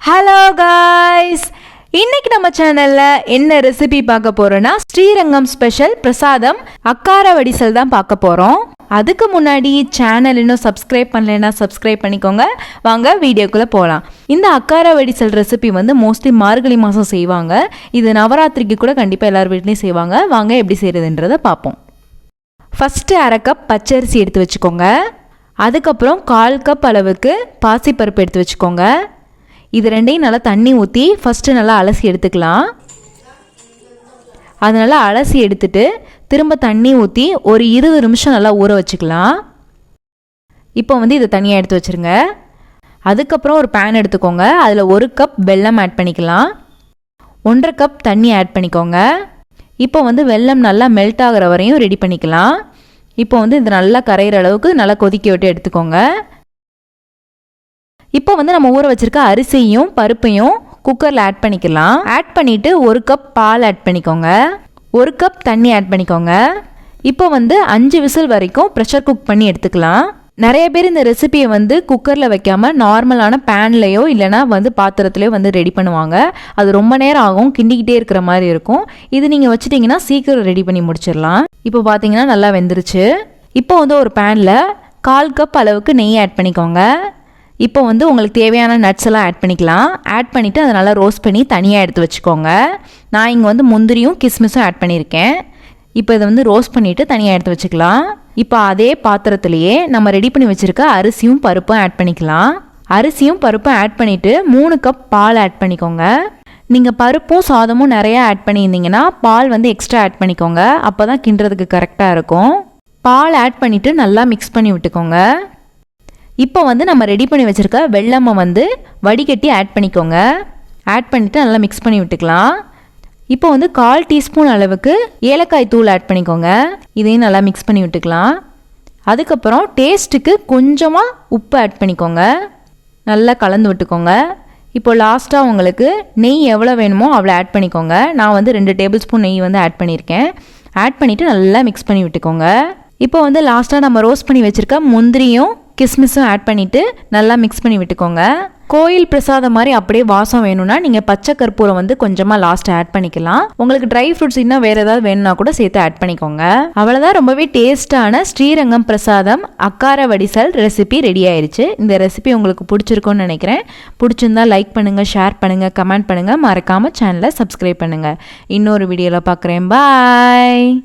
Hello guys, இன்னைக்கு நம்ம சேனல்ல என்ன ரெசிபி பார்க்க போறோம்னா ஸ்ரீரங்கம் ஸ்பெஷல் பிரசாதம் அக்கார வடிசல் தான் பார்க்க போறோம். அதுக்கு முன்னாடி சேனல் இன்னும் சப்ஸ்கிரைப் பண்ணலைன்னா சப்ஸ்கிரைப் பண்ணிக்கோங்க. வாங்க வீடியோக்குள்ள போகலாம். இந்த அக்கார வடிசல் ரெசிபி வந்து மோஸ்ட்லி மார்கழி மாதம் செய்வாங்க. இது நவராத்திரிக்கு கூட கண்டிப்பாக எல்லார் வீட்லேயும் செய்வாங்க. வாங்க எப்படி செய்கிறதுன்றதை பார்ப்போம். ஃபஸ்ட்டு அரை கப் பச்சரிசி எடுத்து வச்சுக்கோங்க. அதுக்கப்புறம் 1/4 கப் அளவுக்கு பாசிப்பருப்பு எடுத்து வச்சுக்கோங்க. இது ரெண்டையும் நல்லா தண்ணி ஊற்றி ஃபஸ்ட்டு நல்லா அலசி எடுத்துக்கலாம். அது நல்லா அலசி எடுத்துட்டு திரும்ப தண்ணி ஊற்றி ஒரு 20 நிமிஷம் நல்லா ஊற வச்சுக்கலாம். இப்போ வந்து இதை தனியாக எடுத்து வச்சுருங்க. அதுக்கப்புறம் ஒரு பேன் எடுத்துக்கோங்க. அதில் 1 கப் வெல்லம் ஆட் பண்ணிக்கலாம். 1/2 கப் தண்ணி ஆட் பண்ணிக்கோங்க. இப்போ வந்து வெல்லம் நல்லா மெல்ட் ஆகிற வரையும் ரெடி பண்ணிக்கலாம். இப்போ வந்து இது நல்லா கரையிற அளவுக்கு நல்லா கொதிக்க விட்டு எடுத்துக்கோங்க. இப்போ வந்து நம்ம ஊற வச்சிருக்க அரிசியும் பருப்பையும் குக்கரில் ஆட் பண்ணிக்கலாம். ஆட் பண்ணிவிட்டு 1 கப் பால் ஆட் பண்ணிக்கோங்க. 1 கப் தண்ணி ஆட் பண்ணிக்கோங்க. இப்போ வந்து 5 விசில் வரைக்கும் ப்ரெஷர் குக் பண்ணி எடுத்துக்கலாம். நிறைய பேர் இந்த ரெசிபியை வந்து குக்கரில் வைக்காமல் நார்மலான பேன்லேயோ இல்லைனா வந்து பாத்திரத்துலையோ வந்து ரெடி பண்ணுவாங்க. அது ரொம்ப நேரம் ஆகும், கிண்டிக்கிட்டே இருக்கிற மாதிரி இருக்கும். இது நீங்கள் வச்சுட்டிங்கன்னா சீக்கிரம் ரெடி பண்ணி முடிச்சிடலாம். இப்போ பார்த்தீங்கன்னா நல்லா வெந்துருச்சு. இப்போ வந்து ஒரு பேனில் 1/4 கப் அளவுக்கு நெய் ஆட் பண்ணிக்கோங்க. இப்போ வந்து உங்களுக்கு தேவையான நட்ஸ் எல்லாம் ஆட் பண்ணிக்கலாம். ஆட் பண்ணிவிட்டு அதை நல்லா ரோஸ்ட் பண்ணி தனியாக எடுத்து வச்சுக்கோங்க. நான் இங்கே வந்து முந்திரியும் கிஸ்மிஸும் ஆட் பண்ணியிருக்கேன். இப்போ இதை வந்து ரோஸ்ட் பண்ணிவிட்டு தனியாக எடுத்து வச்சுக்கலாம். இப்போ அதே பாத்திரத்துலேயே நம்ம ரெடி பண்ணி வச்சுருக்க அரிசியும் பருப்பும் ஆட் பண்ணிக்கலாம். அரிசியும் பருப்பும் ஆட் பண்ணிவிட்டு 3 கப் பால் ஆட் பண்ணிக்கோங்க. நீங்கள் பருப்பும் சாதமும் நிறையா ஆட் பண்ணியிருந்தீங்கன்னா பால் வந்து எக்ஸ்ட்ரா ஆட் பண்ணிக்கோங்க. அப்போ தான் கிண்டுறதுக்கு கரெக்டாக இருக்கும். பால் ஆட் பண்ணிவிட்டு நல்லா மிக்ஸ் பண்ணி விட்டுக்கோங்க. இப்போ வந்து நம்ம ரெடி பண்ணி வச்சுருக்க வெல்லமை வந்து வடிகட்டி ஆட் பண்ணிக்கோங்க. ஆட் பண்ணிவிட்டு நல்லா மிக்ஸ் பண்ணி விட்டுக்கலாம். இப்போ வந்து 1/4 டீஸ்பூன் அளவுக்கு ஏலக்காய் தூள் ஆட் பண்ணிக்கோங்க. இதையும் நல்லா மிக்ஸ் பண்ணி விட்டுக்கலாம். அதுக்கப்புறம் டேஸ்ட்டுக்கு கொஞ்சமாக உப்பு ஆட் பண்ணிக்கோங்க. நல்லா கலந்து விட்டுக்கோங்க. இப்போ லாஸ்ட்டாக உங்களுக்கு நெய் எவ்வளோ வேணுமோ அவ்வளோ ஆட் பண்ணிக்கோங்க. நான் வந்து 2 டேபிள் ஸ்பூன் நெய் வந்து ஆட் பண்ணியிருக்கேன். ஆட் பண்ணிவிட்டு நல்லா மிக்ஸ் பண்ணி விட்டுக்கோங்க. இப்போ வந்து லாஸ்ட்டாக நம்ம ரோஸ்ட் பண்ணி வச்சுருக்க முந்திரியும் கிஸ்மிஸும் ஆட் பண்ணிவிட்டு நல்லா மிக்ஸ் பண்ணி விட்டுக்கோங்க. கோயில் பிரசாதம் மாதிரி அப்படியே வாசம் வேணும்னா நீங்கள் பச்சை கற்பூரம் வந்து கொஞ்சமாக லாஸ்ட் ஆட் பண்ணிக்கலாம். உங்களுக்கு ட்ரை ஃப்ரூட்ஸ் இன்னும் வேறு ஏதாவது வேணும்னா கூட சேர்த்து ஆட் பண்ணிக்கோங்க. அவ்வளோதான், ரொம்பவே டேஸ்ட்டான ஸ்ரீரங்கம் பிரசாதம் அக்கார வடிசல் ரெசிபி ரெடி ஆயிடுச்சு. இந்த ரெசிபி உங்களுக்கு பிடிச்சிருக்கும்னு நினைக்கிறேன். பிடிச்சிருந்தா லைக் பண்ணுங்கள், ஷேர் பண்ணுங்கள், கமெண்ட் பண்ணுங்கள். மறக்காமல் சேனலை சப்ஸ்கிரைப் பண்ணுங்கள். இன்னொரு வீடியோவில் பார்க்குறேன். பாய்.